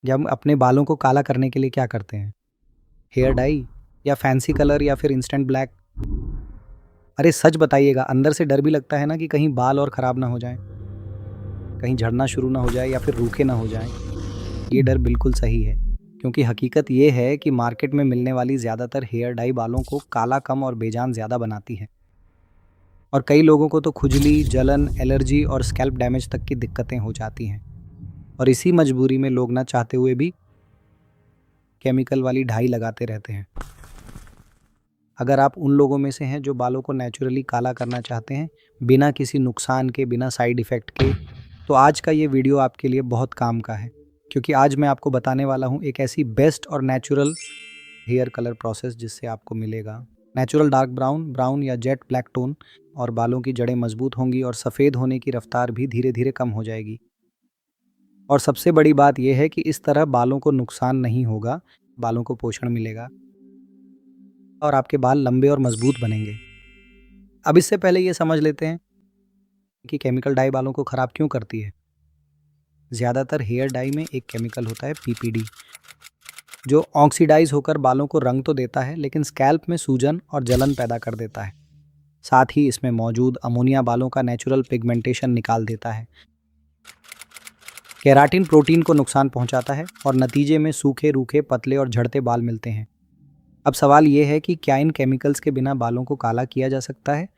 जब हम अपने बालों को काला करने के लिए क्या करते हैं? हेयर डाई या फैंसी कलर या फिर इंस्टेंट ब्लैक? अरे सच बताइएगा, अंदर से डर भी लगता है ना कि कहीं बाल और ख़राब ना हो जाएं, कहीं झड़ना शुरू ना हो जाए या फिर रूखे ना हो जाएं। ये डर बिल्कुल सही है, क्योंकि हकीकत ये है कि मार्केट में मिलने वाली ज़्यादातर हेयर डाई बालों को काला कम और बेजान ज़्यादा बनाती है। और कई लोगों को तो खुजली, जलन, एलर्जी और स्कैल्प डैमेज तक की दिक्कतें हो जाती हैं। और इसी मजबूरी में लोग ना चाहते हुए भी केमिकल वाली डाई लगाते रहते हैं। अगर आप उन लोगों में से हैं जो बालों को नेचुरली काला करना चाहते हैं, बिना किसी नुकसान के, बिना साइड इफ़ेक्ट के, तो आज का ये वीडियो आपके लिए बहुत काम का है, क्योंकि आज मैं आपको बताने वाला हूँ एक ऐसी बेस्ट और नेचुरल हेयर कलर प्रोसेस जिससे आपको मिलेगा नेचुरल डार्क ब्राउन, ब्राउन या जेट ब्लैक टोन, और बालों की जड़ें मजबूत होंगी और सफ़ेद होने की रफ्तार भी धीरे धीरे कम हो जाएगी। और सबसे बड़ी बात यह है कि इस तरह बालों को नुकसान नहीं होगा, बालों को पोषण मिलेगा और आपके बाल लंबे और मजबूत बनेंगे। अब इससे पहले ये समझ लेते हैं कि केमिकल डाई बालों को ख़राब क्यों करती है। ज़्यादातर हेयर डाई में एक केमिकल होता है पीपीडी, जो ऑक्सीडाइज होकर बालों को रंग तो देता है, लेकिन स्कैल्प में सूजन और जलन पैदा कर देता है। साथ ही इसमें मौजूद अमोनिया बालों का नेचुरल पिगमेंटेशन निकाल देता है। केराटिन प्रोटीन को नुकसान पहुंचाता है और नतीजे में सूखे, रूखे, पतले और झड़ते बाल मिलते हैं। अब सवाल ये है कि क्या इन केमिकल्स के बिना बालों को काला किया जा सकता है?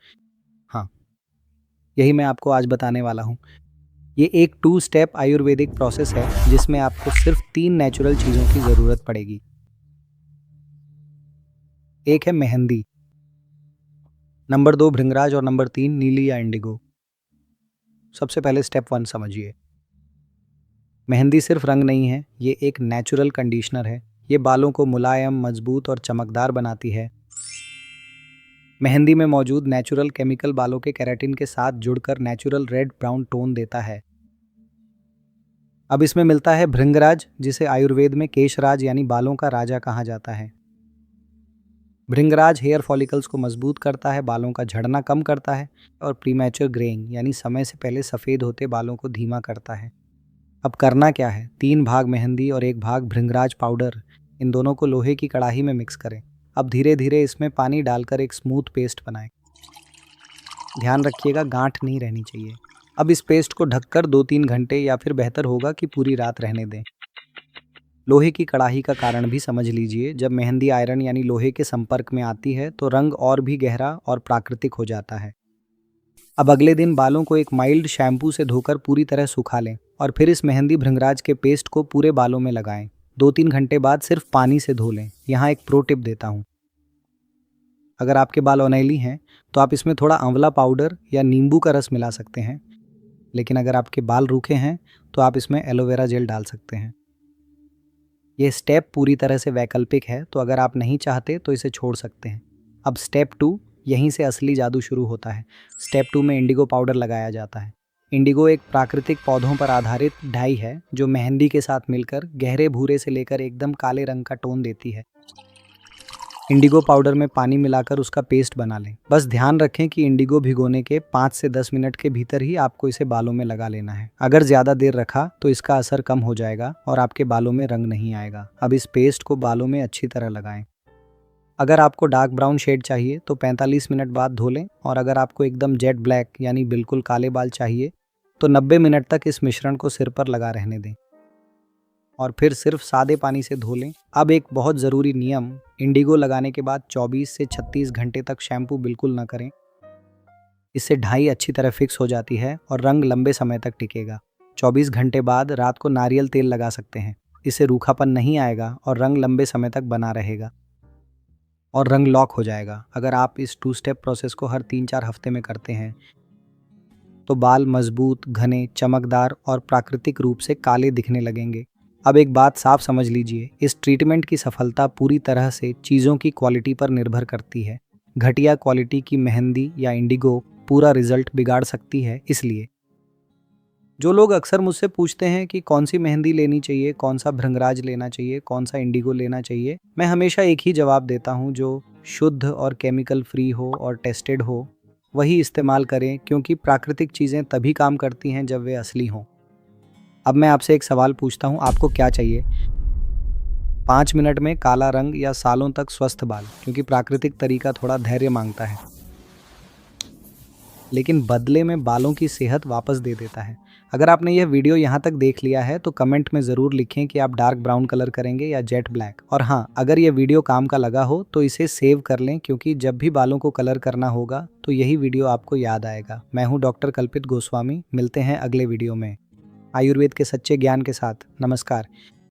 हाँ, यही मैं आपको आज बताने वाला हूँ। ये एक 2 स्टेप आयुर्वेदिक प्रोसेस है जिसमें आपको सिर्फ 3 नेचुरल चीज़ों की ज़रूरत पड़ेगी। एक है मेहंदी, नंबर 2 भृंगराज और नंबर 3 नीली या इंडिगो। सबसे पहले स्टेप 1 समझिए। मेहंदी सिर्फ रंग नहीं है, ये एक नेचुरल कंडीशनर है। ये बालों को मुलायम, मजबूत और चमकदार बनाती है। मेहंदी में मौजूद नेचुरल केमिकल बालों के केराटिन के साथ जुड़कर नेचुरल रेड ब्राउन टोन देता है। अब इसमें मिलता है भृंगराज, जिसे आयुर्वेद में केशराज यानी बालों का राजा कहा जाता है। भृंगराज हेयर फॉलिकल्स को मजबूत करता है, बालों का झड़ना कम करता है और प्रीमैच्योर ग्रेइंग यानी समय से पहले सफ़ेद होते बालों को धीमा करता है। अब करना क्या है? 3 भाग मेहंदी और 1 भाग भृंगराज पाउडर, इन दोनों को लोहे की कढ़ाई में मिक्स करें। अब धीरे धीरे इसमें पानी डालकर एक स्मूथ पेस्ट बनाएं। ध्यान रखिएगा, गांठ नहीं रहनी चाहिए। अब इस पेस्ट को ढककर 2-3 घंटे या फिर बेहतर होगा कि पूरी रात रहने दें। लोहे की कढ़ाई का कारण भी समझ लीजिए। जब मेहंदी आयरन यानी लोहे के संपर्क में आती है तो रंग और भी गहरा और प्राकृतिक हो जाता है। अब अगले दिन बालों को एक माइल्ड शैम्पू से धोकर पूरी तरह सुखा लें और फिर इस मेहंदी भृंगराज के पेस्ट को पूरे बालों में लगाएं। 2-3 घंटे बाद सिर्फ पानी से धो लें। यहाँ एक प्रो टिप देता हूँ। अगर आपके बाल ऑयली हैं तो आप इसमें थोड़ा आंवला पाउडर या नींबू का रस मिला सकते हैं, लेकिन अगर आपके बाल रूखे हैं तो आप इसमें एलोवेरा जेल डाल सकते हैं। ये स्टेप पूरी तरह से वैकल्पिक है, तो अगर आप नहीं चाहते तो इसे छोड़ सकते हैं। अब स्टेप 2, यहीं से असली जादू शुरू होता है। स्टेप 2 में इंडिगो पाउडर लगाया जाता है। इंडिगो एक प्राकृतिक पौधों पर आधारित डाई है जो मेहंदी के साथ मिलकर गहरे भूरे से लेकर एकदम काले रंग का टोन देती है। इंडिगो पाउडर में पानी मिलाकर उसका पेस्ट बना लें। बस ध्यान रखें कि इंडिगो भिगोने के 5 से 10 मिनट के भीतर ही आपको इसे बालों में लगा लेना है। अगर ज़्यादा देर रखा तो इसका असर कम हो जाएगा और आपके बालों में रंग नहीं आएगा। अब इस पेस्ट को बालों में अच्छी तरह लगाएं। अगर आपको डार्क ब्राउन शेड चाहिए तो 45 मिनट बाद धो लें, और अगर आपको एकदम जेट ब्लैक यानी बिल्कुल काले बाल चाहिए तो 90 मिनट तक इस मिश्रण को सिर पर लगा रहने दें और फिर सिर्फ सादे पानी से धो लें। अब एक बहुत ज़रूरी नियम, इंडिगो लगाने के बाद 24 से 36 घंटे तक शैम्पू बिल्कुल ना करें। इससे डाई अच्छी तरह फिक्स हो जाती है और रंग लंबे समय तक टिकेगा। 24 घंटे बाद रात को नारियल तेल लगा सकते हैं। इससे रूखापन नहीं आएगा और रंग लंबे समय तक बना रहेगा और रंग लॉक हो जाएगा। अगर आप इस 2 स्टेप प्रोसेस को हर 3-4 हफ्ते में करते हैं तो बाल मजबूत, घने, चमकदार और प्राकृतिक रूप से काले दिखने लगेंगे। अब एक बात साफ समझ लीजिए, इस ट्रीटमेंट की सफलता पूरी तरह से चीज़ों की क्वालिटी पर निर्भर करती है। घटिया क्वालिटी की मेहंदी या इंडिगो पूरा रिजल्ट बिगाड़ सकती है। इसलिए जो लोग अक्सर मुझसे पूछते हैं कि कौन सी मेहंदी लेनी चाहिए, कौन सा भृंगराज लेना चाहिए, कौन सा इंडिगो लेना चाहिए, मैं हमेशा एक ही जवाब देता हूँ, जो शुद्ध और केमिकल फ्री हो और टेस्टेड हो वही इस्तेमाल करें, क्योंकि प्राकृतिक चीज़ें तभी काम करती हैं जब वे असली हों। अब मैं आपसे एक सवाल पूछता हूँ, आपको क्या चाहिए? 5 मिनट में काला रंग या सालों तक स्वस्थ बाल, क्योंकि प्राकृतिक तरीका थोड़ा धैर्य मांगता है, लेकिन बदले में बालों की सेहत वापस दे देता है। अगर आपने यह वीडियो यहाँ तक देख लिया है तो कमेंट में ज़रूर लिखें कि आप डार्क ब्राउन कलर करेंगे या जेट ब्लैक। और हाँ, अगर यह वीडियो काम का लगा हो तो इसे सेव कर लें, क्योंकि जब भी बालों को कलर करना होगा तो यही वीडियो आपको याद आएगा। मैं हूँ डॉक्टर कल्पित गोस्वामी, मिलते हैं अगले वीडियो में आयुर्वेद के सच्चे ज्ञान के साथ। नमस्कार।